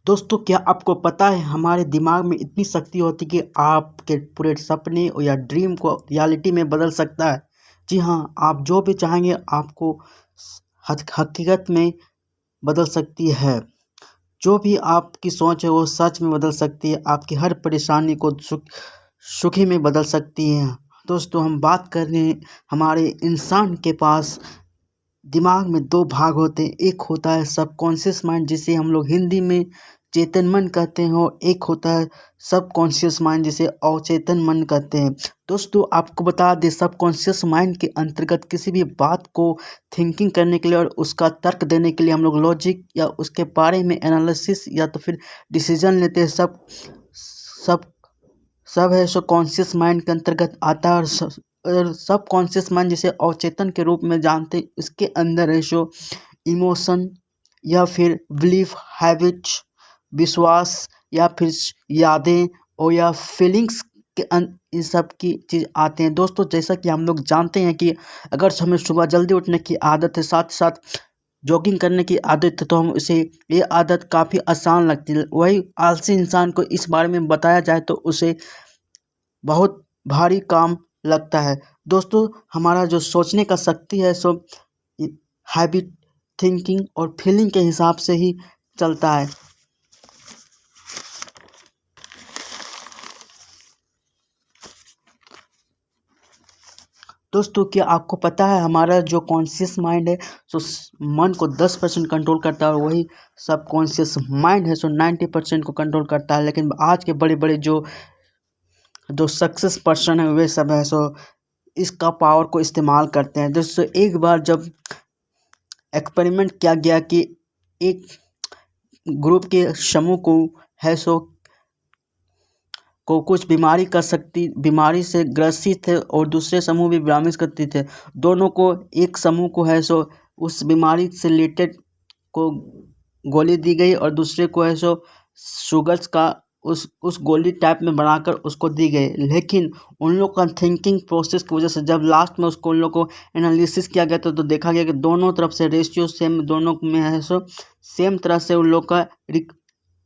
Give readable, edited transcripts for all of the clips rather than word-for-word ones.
दोस्तों, क्या आपको पता है हमारे दिमाग में इतनी शक्ति होती है कि आपके पूरे सपने या ड्रीम को रियलिटी में बदल सकता है। जी हाँ, आप जो भी चाहेंगे आपको हकीकत में बदल सकती है। जो भी आपकी सोच है वो सच में बदल सकती है। आपकी हर परेशानी को सुखी में बदल सकती है। दोस्तों, हम बात कर रहे हैं हमारे इंसान के पास दिमाग में दो भाग होते हैं। एक होता है सबकॉन्शियस माइंड, जिसे हम लोग हिंदी में चेतन मन कहते हैं, और एक होता है सबकॉन्शियस माइंड, जिसे अवचेतन मन कहते हैं। दोस्तों, आपको बता दें, सबकॉन्शियस माइंड के अंतर्गत किसी भी बात को थिंकिंग करने के लिए और उसका तर्क देने के लिए हम लोग लॉजिक या उसके बारे में एनालिसिस या तो फिर डिसीजन लेते हैं। सब सब है सो कॉन्शियस माइंड के अंतर्गत आता है। और सब कॉन्शियस माइंड जिसे अवचेतन के रूप में जानते हैं, इसके अंदर है सो इमोशन या फिर बिलीफ, हैबिट्स, विश्वास या फिर यादें और या फीलिंग्स के इन सब की चीज़ आते हैं। दोस्तों, जैसा कि हम लोग जानते हैं कि अगर हमें सुबह जल्दी उठने की आदत है, साथ साथ जॉगिंग करने की आदत है, तो हम उसे ये आदत काफ़ी आसान लगती है। वही आलसी इंसान को इस बारे में बताया जाए तो उसे बहुत भारी काम लगता है। दोस्तों, हमारा जो सोचने का शक्ति है सो हैबिट, थिंकिंग और फीलिंग के हिसाब से ही चलता है। दोस्तों, क्या आपको पता है हमारा जो कॉन्शियस माइंड है सो मन को 10% कंट्रोल करता है, और वही सब कॉन्शियस माइंड है सो 90% को कंट्रोल करता है। लेकिन आज के बड़े बड़े जो जो सक्सेस पर्सन है वे सब है सो इसका पावर को इस्तेमाल करते हैं। दोस्तों, एक बार जब एक्सपेरिमेंट किया गया कि एक ग्रुप के समूह को है सो को कुछ बीमारी से ग्रसित थे, और दूसरे समूह भी बीमारी से ग्रसित थे। दोनों को, एक समूह को है सो उस बीमारी से रिलेटेड को गोली दी गई, और दूसरे को है सो शुगर्स का उस गोली टाइप में बनाकर उसको दी गई। लेकिन उन लोग का थिंकिंग प्रोसेस की वजह से जब लास्ट में उसको उन लोग को एनालिसिस किया गया तो देखा गया कि दोनों तरफ से रेशियो सेम, दोनों में है सो सेम तरह से उन लोग का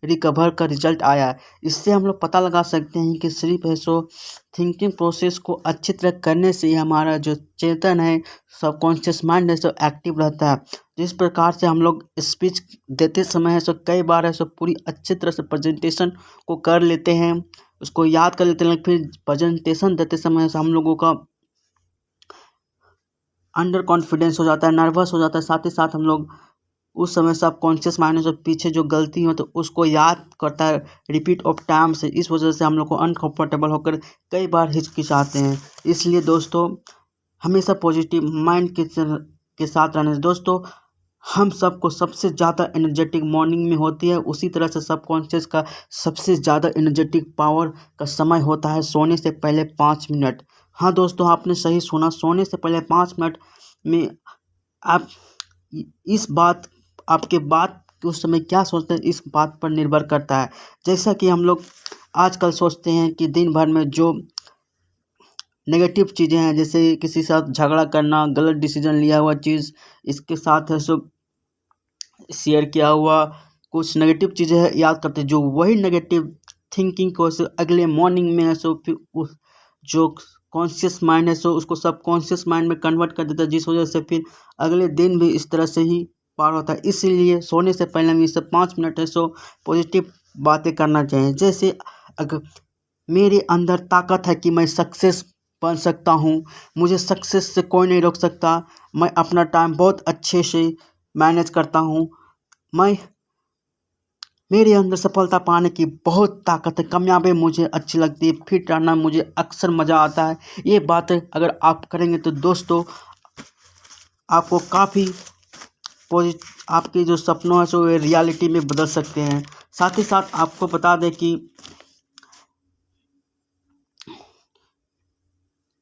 रिकवर का रिजल्ट आया है। इससे हम लोग पता लगा सकते हैं कि सिर्फ है सो थिंकिंग प्रोसेस को अच्छी तरह करने से ही हमारा जो चेतन है, सबकॉन्शियस माइंड है सो एक्टिव रहता है। जिस प्रकार से हम लोग स्पीच देते समय है सो कई बार है सो पूरी अच्छी तरह से प्रेजेंटेशन को कर लेते हैं, उसको याद कर लेते हैं, फिर प्रेजेंटेशन देते समय से हम लोगों का अंडर कॉन्फिडेंस हो जाता है, नर्वस हो जाता है। साथ ही साथ हम लोग उस समय सबकॉन्शियस माइंड से पीछे जो गलती हो तो उसको याद करता है रिपीट ऑफ टाइम से। इस वजह से हम लोग को अनकंफर्टेबल होकर कई बार हिचकिचाते हैं। इसलिए दोस्तों, हमेशा पॉजिटिव माइंड के साथ रहना। दोस्तों, हम सबको सबसे ज़्यादा एनर्जेटिक मॉर्निंग में होती है, उसी तरह से सबकॉन्शियस का सबसे ज़्यादा एनर्जेटिक पावर का समय होता है सोने से पहले 5 मिनट। हाँ दोस्तों, आपने सही सुना, सोने से पहले 5 मिनट में आप इस बात आपके बात उस समय क्या सोचते हैं इस बात पर निर्भर करता है। जैसा कि हम लोग आजकल सोचते हैं कि दिन भर में जो नेगेटिव चीज़ें हैं, जैसे किसी के साथ झगड़ा करना, गलत डिसीजन लिया हुआ चीज़, इसके साथ है सो शेयर किया हुआ कुछ नेगेटिव चीज़ें है, याद करते हैं। जो वही नेगेटिव थिंकिंग को सो अगले मॉर्निंग में है सो फिर उस जो कॉन्शियस माइंड है सो उसको सबकॉन्शियस माइंड में कन्वर्ट कर देता है, जिस वजह से फिर अगले दिन भी इस तरह से ही पार होता है। इसीलिए सोने से पहले हमें इससे 5 मिनट है सो पॉजिटिव बातें करना चाहिए। जैसे अगर मेरे अंदर ताकत है कि मैं सक्सेस बन सकता हूँ, मुझे सक्सेस से कोई नहीं रोक सकता, मैं अपना टाइम बहुत अच्छे से मैनेज करता हूँ, मैं मेरे अंदर सफलता पाने की बहुत ताकत है, कामयाबी मुझे अच्छी लगती है, फिट रहना मुझे अक्सर मज़ा आता है। ये बातें अगर आप करेंगे तो दोस्तों, आपको काफ़ी आपके जो सपनों हैं सो वे रियलिटी में बदल सकते हैं। साथ ही साथ आपको बता दें कि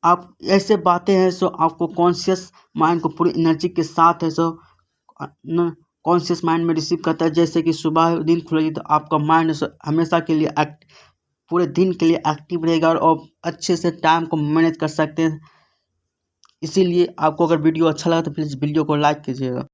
आप ऐसे बातें हैं सो आपको कॉन्शियस माइंड को पूरी एनर्जी के साथ है सो कॉन्शियस माइंड में रिसीव करता है। जैसे कि सुबह दिन खुलेगी तो आपका माइंड हमेशा के लिए पूरे दिन के लिए एक्टिव रहेगा, और अच्छे से टाइम को मैनेज कर सकते हैं। इसीलिए आपको अगर वीडियो अच्छा लगा तो प्लीज़ वीडियो को लाइक कीजिएगा।